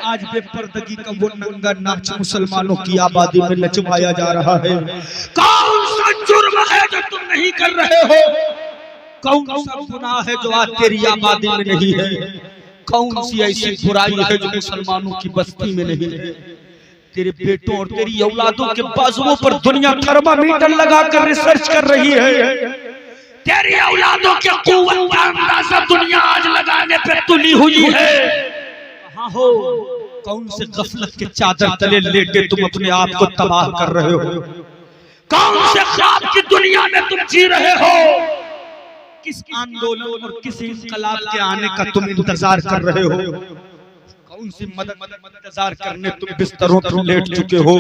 आज बेपर्दगी का वो नंगा नाच मुसलमानों की आबादी में नचवाया जा रहा है। कौन सा जुर्म है जो तुम नहीं कर रहे हो? कौन सा गुनाह है जो आज तेरी आबादी में नहीं है? कौन सी ऐसी बुराई है जो मुसलमानों की बस्ती में नहीं है? तेरे बेटों और तेरी औलादों के बाजुओं पर दुनिया थर्मामीटर लगाकर रिसर्च कर रही है। तेरी औलादों के कुव्वत का अंदाजा दुनिया आज लगाने पे तुली हुई है। कहाँ हो? कौन से गफलत के चादर तले लेटे तुम अपने आप को तबाह कर रहे हो? कौन से ख्वाब की दुनिया में तुम जी रहे हो? किस आंदोलन और किस इंकलाब के आने का तुम इंतजार कर रहे हो? कौन सी मदद इंतजार करने तुम बिस्तरों पर लेट चुके हो?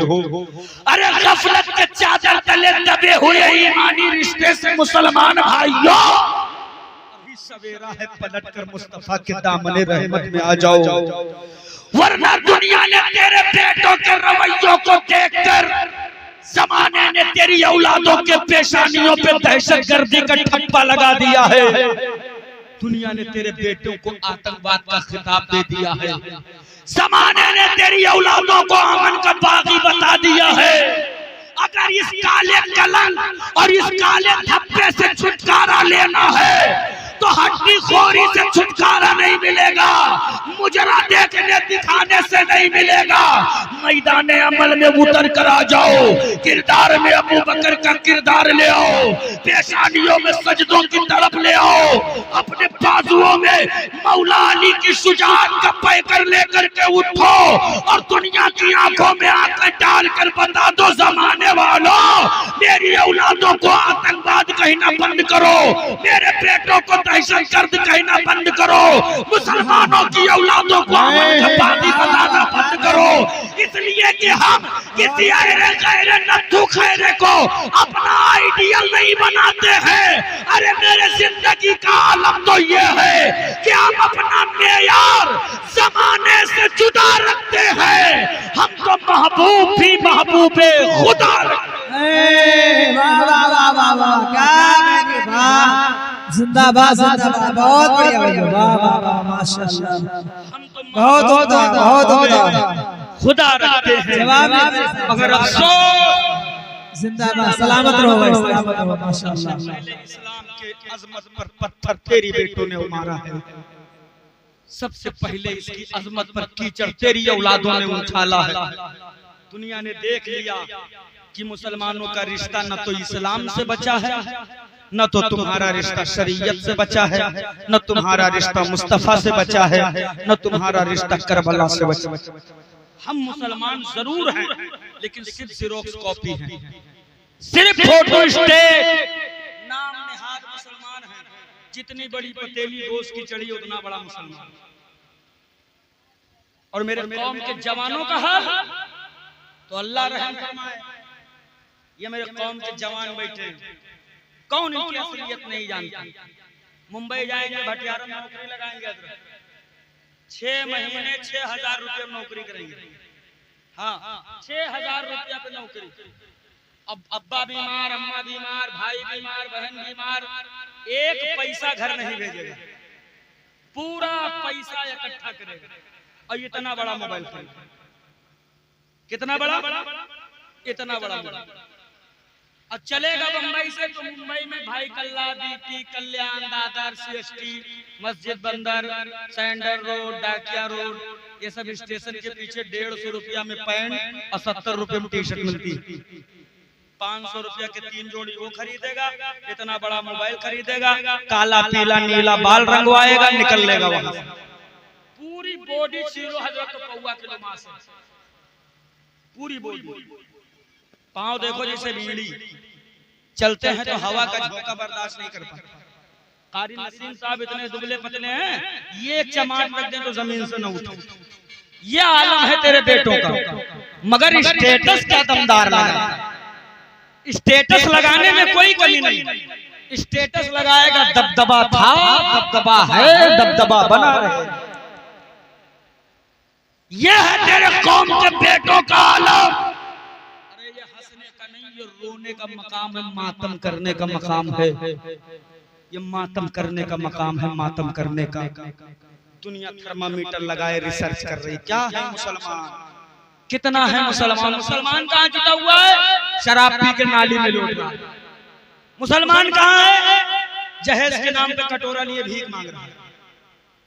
अरे गफलत के चादर तले दबे हुए ईमानी रिश्ते से मुसलमान भाइयों, अभी सवेरा है, पलटकर मुस्तफा के दामने रहमत में आ जाओ, वरना दुनिया ने तेरे बेटों के रवैयों को देखकर, ज़माने ने तेरी औलादों के पेशानियों पे दहशतगर्दी का ठप्पा लगा दिया है। दुनिया ने तेरे बेटों को आतंकवाद का खिताब दे दिया है। ज़माने ने तेरी औलादों को अमन का बागी बता दिया है। अगर इस काले कलंक और इस काले धब्बे से छुटकारा लेना है तो हड्डी खोरी से छुटकारा नहीं मिलेगा, मुजरा देखने दिखाने से नहीं मिलेगा। मैदाने अमल में उतर कर आ जाओ, किरदार में अबू बकर का किरदार ले आओ, पेशानियों में सजदों की तड़प ले आओ, अपने बाजुओं में मौला अली की शुजाअत का पैकर लेकर के उठो और दुनिया की आंखों में आंखें डालकर बता दो, जमाने वालों, मेरी औलादों को आतंकवाद कहना बंद करो, मेरे बेटों को दहशतगर्द कहना बंद करो, मुसलमानों की औलादों को अमन का बागी बताना बंद करो। इसलिए कि हम किसी गैर नत्थु खैरे को अपना आइडियल नहीं बनाते हैं। अरे मेरे जिंदगी का आलम तो ये है कि हम अपना मेयार जमाने से जुदा रखते हैं। हम तो महबूब भी महबूबे खुदा रखते हैं। जिंदाबाद जिंदाबाद, बहुत बढ़िया भैया, वाह वाह वाह, माशाल्लाह, बहुत बहुत बहुत बहुत खुदा रखते हैं। मगर अफसोस, जिंदाबाद, सलामत रहो भाई, सलामत रहो, माशाल्लाह। इस्लाम के अजमत पर पत्थर तेरी बेटों ने उमारा है। सबसे पहले इसकी अजमत पर कीचड़ तेरी औलादों ने उछाला है। दुनिया ने देख लिया कि मुसलमानों का रिश्ता न तो इस्लाम से बचा है, न तो तुम्हारा रिश्ता शरीयत से बचा है, न तुम्हारा रिश्ता मुस्तफा से बचा है, न तुम्हारा रिश्ता करबला से बचा है। हम मुसलमान जरूर हैं, लेकिन सिर्फ जेरोक्स कॉपी हैं, सिर्फ फोटो स्टेट, नाम निहाद मुसलमान हैं। जितनी बड़ी पतेली गोश्त की चढ़ी उतना बड़ा मुसलमान। और मेरे कौम के जवानों का हाल तो अल्लाह रहम फरमाए। ये मेरे कौम के जवान बैठे हैं, कौन इनकी असलियत नहीं जानता। मुंबई जाएंगे, भटियारा में नौकरी लगाएंगे, 6 महीने 6,000 रुपये नौकरी करेंगे। हाँ, 6,000 रुपया पे नौकरी। अब अब्बा बीमार, अम्मा बीमार, भाई बीमार, बहन बीमार, एक पैसा घर नहीं भेजेगा, पूरा पैसा इकट्ठा करेगा और इतना बड़ा मोबाइल खरीदेगा। कितना बड़ा? इतना बड़ा मोबाइल। अब चलेगा बंबई से तो मुंबई में भाई कल्ला, बीटी, कल्याण, दादर, सीएसटी, मस्जिद बंदर, सैंडल रोड, डाकिया रोड, ये सब स्टेशन के पीछे 150 रुपया में पैंट और 70 रुपए में टी शर्ट मिलती है। 500 रुपया के 3 जोड़ी वो खरीदेगा, इतना बड़ा मोबाइल खरीदेगा, काला पीला नीला बाल रंगवाएगा, निकल लेगा वहां। पूरी बॉडी चीरो हजरत पौवा किलो मांस, पूरी बॉडी। पांव देखो जैसे बीड़ी, चलते हैं तो हवा का झोंका बर्दाश्त नहीं कर पाते। कारी नसीम साहब इतने दुबले पतले हैं, ये चमाट रख दें तो जमीन से न उठे। ये आलम है तेरे बेटों का। मगर स्टेटस क्या दमदार लगा, स्टेटस लगाने में कोई कमी नहीं। स्टेटस लगाएगा, दबदबा था, दबदबा है, दबदबा बना रहे। ये है तेरे कौम के बेटों का आलम। ये रोने का मकाम है, मातम करने का मकाम है। ये मातम करने का मकाम है, मातम करने का। दुनिया थर्मामीटर लगाए रिसर्च कर रही, क्या है मुसलमान, कितना है मुसलमान। मुसलमान कहाँ जुटा हुआ है, शराब पी के नाली में लौट रहा है। मुसलमान कहाँ है, जहेज के नाम पे कटोरा लिए भीख मांग रहा है।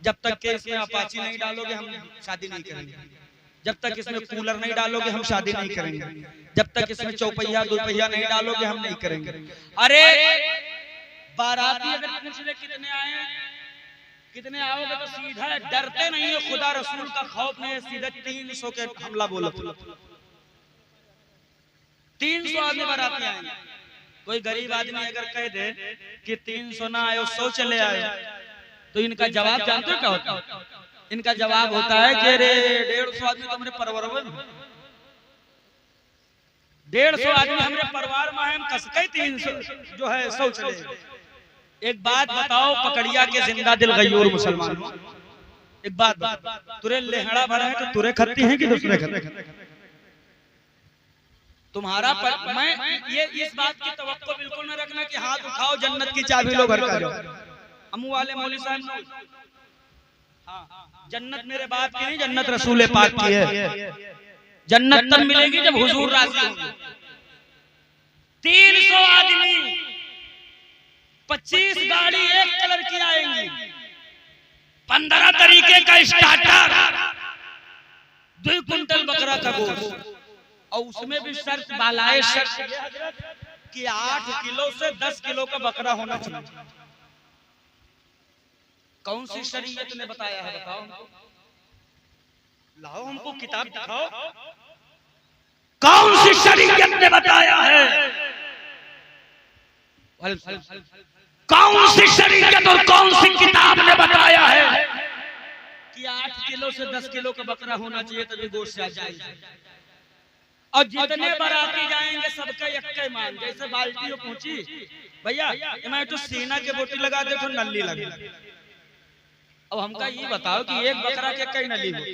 जब तक के इसमें अपाची नहीं डालोगे हम शादी नहीं करेंगे, जब तक इसमें कूलर नहीं डालोगे हम शादी नहीं करेंगे, जब तक इसमें चौपहिया दुपहिया नहीं डालोगे हम नहीं करेंगे। अरे बाराती अगर पूछने कितने आए, कितने आओगे तो सीधा डरते नहीं हो, खुदा रसूल का खौफ नहीं है, सीधा 300 के हमला बोलो। 300 आदमी बाराती आएंगे। कोई गरीब आदमी अगर कह दे कि 300 ना आए 100 चले आए, तो इनका जवाब जानते हो क्या होता है? इनका जवाब होता है कि अरे 150 आदमी तो हमारे परिवार में, 150 आदमी हमारे परिवार में हम कसके 300 जो है 100 चले। एक बात बताओ, पकड़िया के जिंदा दिल गयूर मुसलमान, एक बात तुरे लेहड़ा भरा है तो तुरे खत्ती है कि दूसरे खत्ते? तुम्हारा मैं ये इस बात की तवक्को बिल्कुल न रखना कि हाथ उठाओ जन्नत की चाबी लो घर का जाओ। अम्मू वाले मौलवी साहब, हाँ जन्नत मेरे बाप की नहीं, जन्नत रसूल पाक की है। जन्नत तब मिलेगी जब हुजूर राजी होंगे। 300 आदमी 25 गाड़ी एक कलर की आएंगी, 15 तरीके का स्टार्टर, 2 कुंटल बकरा का गोश्त, और उसमें भी शर्त बालाए शर्त कि 8 किलो से 10 किलो का बकरा होना चाहिए। कौन सी शरीयत ने बताया है बताओ, लाओ हमको किताब दिखाओ, कौन सी शरीयत ने बताया है? कौन सी शरीयत और कौन सी किताब ने बताया है कि 8 किलो से 10 किलो का बकरा होना चाहिए तभी गोश्त आ जाएगा? और जितने बाराती जाएंगे सबका एक मान, जैसे बाल्टी पहुंची भैया मैं तो सीना के बोटी लगा दे तो नली लगे। अब हमका ये बताओ कि एक बकरा के कई नली होती,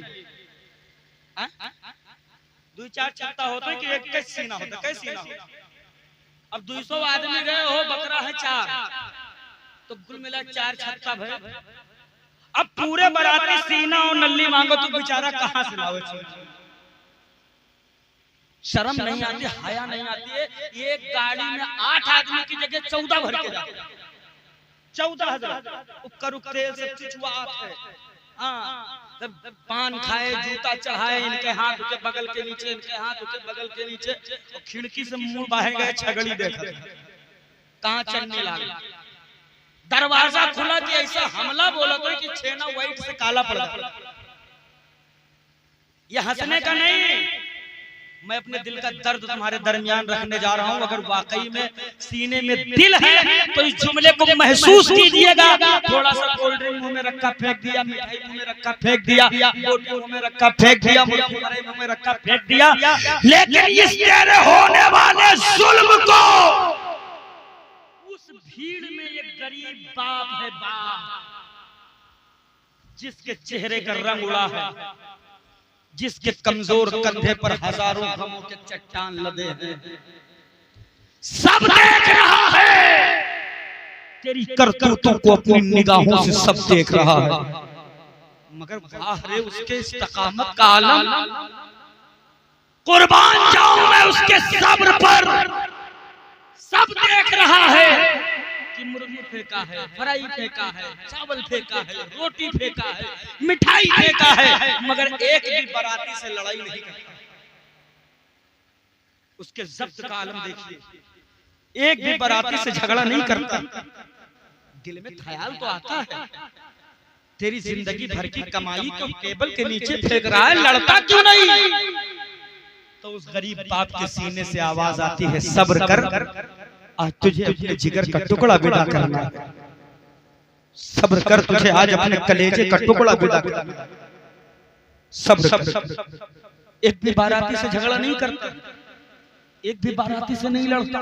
2-4 छत्ता होता है कि एक कई सीना होता, कई सीना होता। अब 200 आदमी गए हो, बकरा है 4, तो कुल मिला 4 छत्ता भरे। अब पूरे बाराती सीना और नली मांगो तो बेचारा कहाँ से लावे? शर्म नहीं आती, हया नहीं आती है? एक गाड़ी में 8 आदमी की जगह 14 भर के जाते, 14,000 उपकर तेल से चिचवात है। हाँ, पान खाए, जूता चढ़ाए, इनके हाथ के बगल के नीचे, इनके हाथ के बगल के नीचे, और खिड़की से मुंह बाहे गए छगड़ी देखा कहाँ चढ़ने लगा। दरवाजा खुला कि ऐसा हमला बोला कोई कि छेना व्हाइट से काला पड़ा। ये हंसने का नहीं, मैं अपने दिल का दर्द तुम्हारे दरमियान रखने जा रहा हूं। अगर वाकई में सीने में दिल है तो इस जुमले को महसूस कीजिएगा। थोड़ा सा कोल्ड ड्रिंक मुंह में रखा फेंक दिया, मिठाई मुंह में रखा फेंक दिया, रोटी मुंह में रखा फेंक दिया, मुंह में रखा फेंक दिया, लेकिन इस तेरे होने वाले जुल्म को उस भीड़ में एक गरीब बाप है, बाप जिसके चेहरे का रंग उड़ा है, जिसके कमजोर कंधे पर हजारों गमों के चट्टान लदे हैं, सब देख रहा है तेरी करतूतों को, अपनी निगाहों से सब देख रहा है। मगर वाह रे उसके इस्तकामत का आलम, कुर्बान जाऊं मैं उसके सब्र पर। सब देख रहा है कि मुर्गी फेंका है, फ्राई फेंका है, चावल फेंका है, रोटी फेंका है, मिठाई फेंका है, मगर एक भी बाराती से लड़ाई नहीं करता। उसके जब्त का आलम देखिए, एक भी बाराती से झगड़ा नहीं करता। दिल में ख्याल तो आता है तेरी जिंदगी भर की कमाई तो टेबल के नीचे फेंक रहा है, लड़ता क्यों नहीं? तो उस गरीब बाप के सीने से आवाज आती है, सब्र कर, आज तुझे अपने जिगर का टुकड़ा विदा करना है। सब्र कर, तुझे आज अपने कलेजे का टुकड़ा विदा करना है। सब्र कर। एक भी बाराती से झगड़ा नहीं करता, एक भी बाराती से नहीं लड़ता।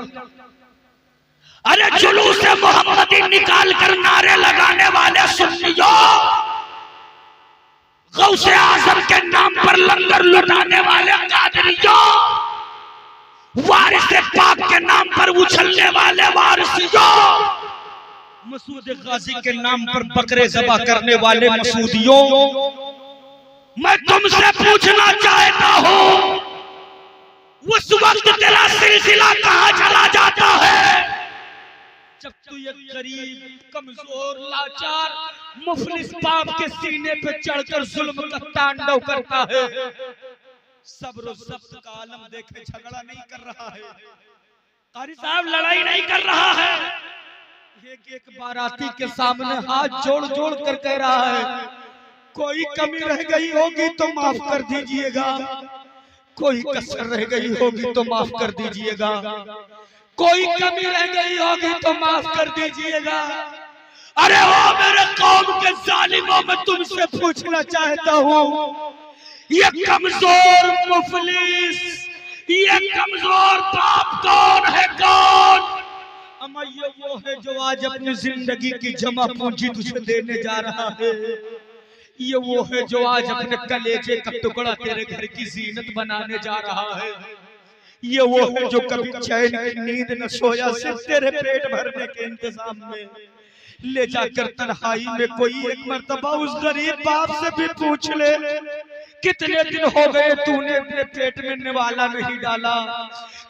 अरे जुलूस से मोहम्मदी निकाल कर नारे लगाने वाले सुन्नियों, गौसे आजम के नाम पर लंगर लुटाने वाले कादरियों, वारिस पाक के नाम पर उछलने वाले वारिसियों, मसूद गाजी के नाम पर बकरे ज़बा करने वाले मसूदियों, मैं तुमसे पूछना चाहता हूँ, उस वक्त तेरा सिलसिला कहाँ चला जाता है जब तू ये गरीब, कमजोर, लाचार, मुफलिस बाप के सीने पे चढ़कर जुल्म का तांडव करता है। सब्र और ज़ब्त का आलम देखे, झगड़ा नहीं कर रहा है, कारी साहब लड़ाई नहीं कर रहा है, एक बाराती के सामने हाथ जोड़ जोड़ कर कह रहा है, कोई कमी रह गई होगी तो माफ कर दीजिएगा, कोई कसर रह गई होगी तो माफ कर दीजिएगा, कोई कमी रह गई होगी तो माफ कर दीजिएगा। अरे ओ मेरे कौम के जालिमों, मैं तुमसे पूछना चाहता हूँ, ये कमजोर मुफलिस, ये कमजोर बाप कौन है? कौन? अम्मा ये वो है जो आज अपनी जिंदगी की जमा पूंजी तुझे देने जा रहा है। ये वो है जो आज अपने कलेजे का टुकड़ा तेरे घर की जीनत बनाने जा रहा है। ये वो है जो कभी चैन की नींद न सोया, सिर्फ तेरे पेट भरने के इंतजाम में। ले जाकर तन्हाई में कोई एक मर्तबा उस गरीब बाप से भी पूछ ले, कितने दिन हो गए तूने अपने पेट में निवाला नहीं डाला,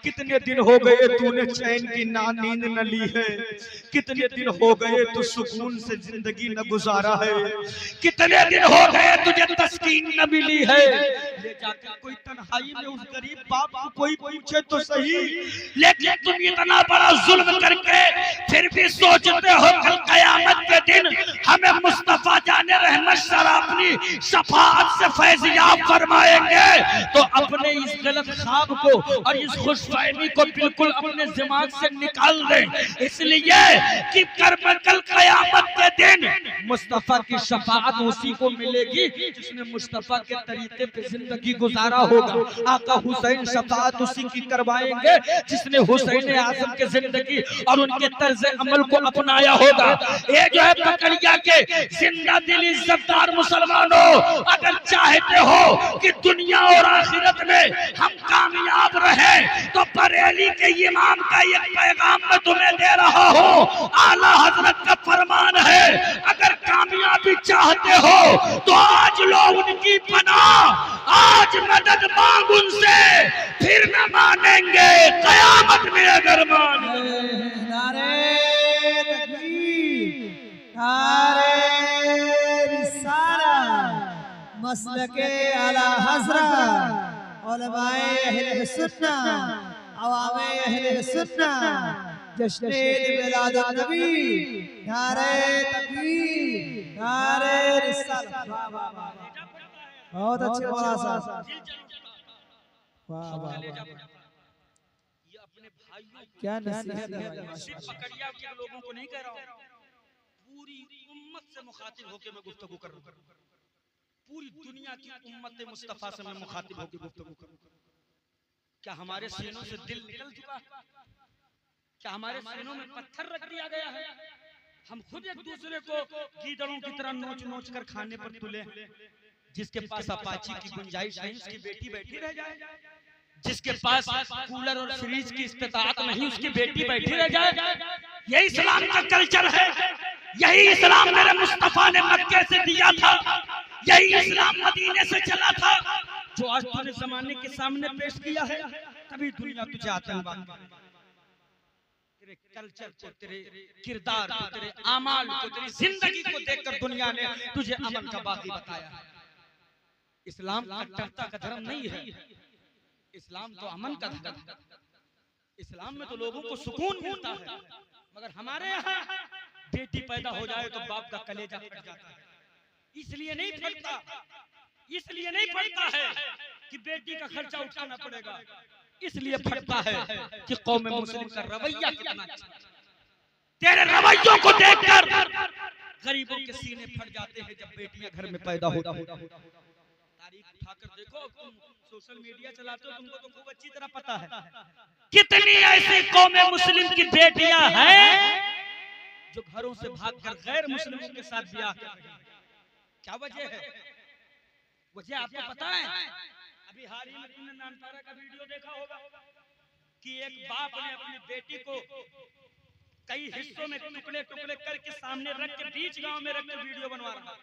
कितने दिन हो गए तूने चैन की नींद न ली है, कितने दिन हो गए तू सुकून से जिंदगी न गुजारा है, कितने दिन हो गए तुझे तस्कीन न मिली है। ले जाकर कोई तन्हाई में उस गरीब बाप को कोई पूछे तो सही, लेकिन तुम इतना बड़ा जुल्म करके फिर भी सोचते हो कल कयामत के दिन हमें मुस्तफा जाने रहमत शराबनी शफाअत से फैज़याब फरमाएंगे। तो अपने इस गलत ख्वाब को और इस खुशफहमी को बिल्कुल अपने दिमाग से निकाल दें, इसलिए कि कल कयामत के दिन मुस्तफा की शफाअत उसी को मिलेगी जिसने मुस्तफा के तरीके पे जिंदगी गुजारा होगा। आका हुसैन शफाअत उसी की करवाएंगे जिसने हुसैन आज़म के जिंदगी और उनके तर्ज अमल को अपनाया होगा। ये जो है पकड़िया के जिंदा दिल इज्जतदार मुसलमानों, अगर चाहते हो कि दुनिया और आखिरत में हम कामयाब रहे तो बरेली के इमाम का एक पैगाम मैं तुम्हें दे रहा हूँ। आला हजरत का फरमान है, अगर कामयाबी चाहते हो तो आज लो उनकी पनाह, आज मदद मांग उनसे, फिर न मानेंगे कयामत में अगर माने। नारे तकबीर, नारे रिसालत, मसलके आला हज़रत, उलमाए अहले सुन्नत, अवामे अहले सुन्नत, जश्न मिलाद नबी, नारे तकबीर, नारे रिसालत। वाह वाह वाह, बहुत अच्छे मौलाना साहब, वाह वाह। ये अपने भाइयों क्या नसीहत है भाई, सिर्फ पकड़िया के लोगों को नहीं कह रहा हूँ, पूरी उम्मत से मुखातिब होकर मैं गुफ्तगू कर रहा हूँ। पूरी दुनिया की उम्मत मुस्तफा से मैं मुखातिब होकर गुफ्तगू कर रहा हूँ। क्या हमारे सीनों से दिल निकल चुका है? क्या हमारे सीनों में पत्थर रख दिया गया है? हम खुद एक दूसरे को गीदड़ों की तरह नोच नोच कर खाने पर तुले। जिसके पास अपाची की गुंजाइश नहीं उसकी बेटी बैठी रह जाए, जिसके पास कूलर और फ्रिज की इस्तेताअत नहीं उसकी बेटी बैठी रह जाए। यही इस्लाम का कल्चर है, यही इस्लाम मेरे मुस्तफा ने मक्के से दिया था, यही इस्लाम मदीने से चला था, जो आज तूने जमाने के सामने पेश किया है। तभी दुनिया तुझे आतंकवाद करे। तेरे कल्चर को, तेरे किरदार को, तेरे आमाल को, तेरी जिंदगी को देखकर दुनिया ने तुझे अमन का बागी बताया है। इस्लाम कट्टरता का धर्म नहीं है, इस्लाम तो अमन का धर्म है। इस्लाम में तो लोगों को सुकून मिलता है, मगर हमारे यहाँ बेटी पैदा हो जाए तो बाप का कलेजा फट जाता है। इसलिए नहीं फटता, इसलिए नहीं फटता है कि बेटी का खर्चा उठाना पड़ेगा, इसलिए फटता है कि कौम मुस्लिम का रवैया कितना अच्छा है। तेरे रवैयों को देखकर गरीबों के सीने फट जाते हैं जब बेटियां घर में पैदा होती हैं। तारीख उठाकर देखो, तुम सोशल मीडिया चलाते हो, तुमको तो खूब अच्छी तरह पता है कितनी ऐसी कौम मुस्लिम की बेटियां हैं जो घरों से भागकर गैर मुस्लिमों के साथ ब्याह कर रही हैं। क्या वजह है? वजह आपको पता है? अभी हाल ही में तुमने नानपारा का वीडियो देखा होगा कि एक बाप ने अपनी बेटी को कई हिस्सों में टुकड़े टुकड़े करके सामने रख के बीच गांव में रख के वीडियो बनवा रहा।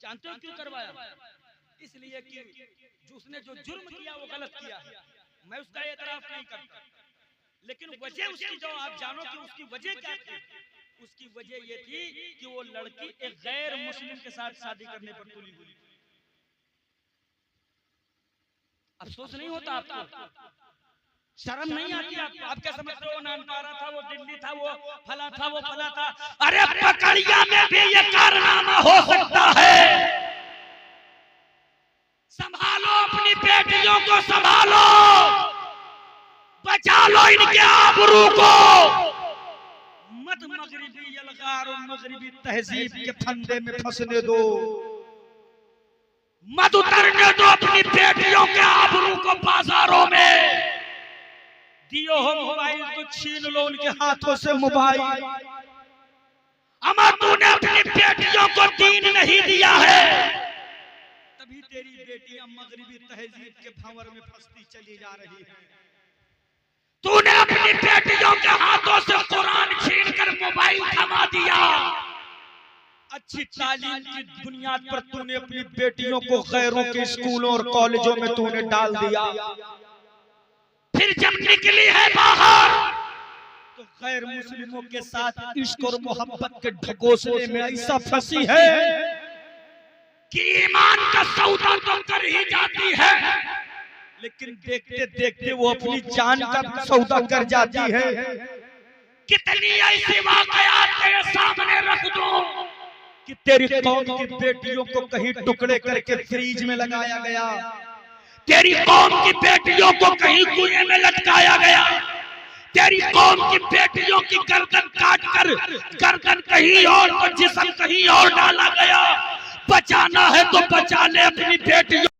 जानते हो क्यों करवाया? इसलिए कि जो उसने जो जुर्म किया वो गलत किया है, मैं उसका एतराफ नहीं करता, लेकिन वजह उसकी जो आप जानो कि उसकी वजह क्या थी। उसकी वजह ये थी कि वो लड़की एक गैर मुस्लिम के साथ शादी करने पर तुली हुई। अफसोस नहीं होता आपको? शर्म नहीं आती आपको? आप क्या समझते हो नानपारा था, वो दिल्ली था, वो फला था, वो फला था? अरे पकड़िया में भी ये कारनामा हो सकता है। संभालो अपनी बेटियों को, संभालो, बचा लो इनके आबरू को। मत मगरिबी अलगार और मगरिबी तहजीब के फंदे में फंसने दो, मत उतरने दो अपनी बेटियों के आबरू को बाजारों में। दियो हो मोबाइल तो छीन लो उनके हाथों से मोबाइल। अमा तूने अपनी बेटियों को दीन नहीं दिया है, तभी तेरी बेटियां मगरिबी तहजीब के भंवर में फंसती चली जा रही है। तूने अपनी बेटियों के हाथों से कुरान छीन कर मोबाइल थमा दिया। अच्छी तालीम की बुनियाद पर तूने अपनी बेटियों को गैरों के स्कूलों और कॉलेजों में तूने डाल दिया। फिर जब निकली है बाहर तो गैर मुस्लिमों के साथ इश्क और मोहब्बत के ढकोसले में ऐसा फंसी है कि ईमान का सौदा तो कर ही जाती है, लेकिन देखते देखते वो अपनी जान का सौदा कर जाती है। कितनी ऐसी वाकयात तेरे सामने रख दो कि तेरी कौम की बेटियों को कहीं टुकड़े करके फ्रीज में लगाया गया, तेरी कौम की बेटियों को कहीं कुएं में लटकाया गया, तेरी कौम की बेटियों की गर्दन काट कर गर्दन कहीं और तो जिस्म कहीं और डाला गया। बचाना है तो बचा ले अपनी बेटियों।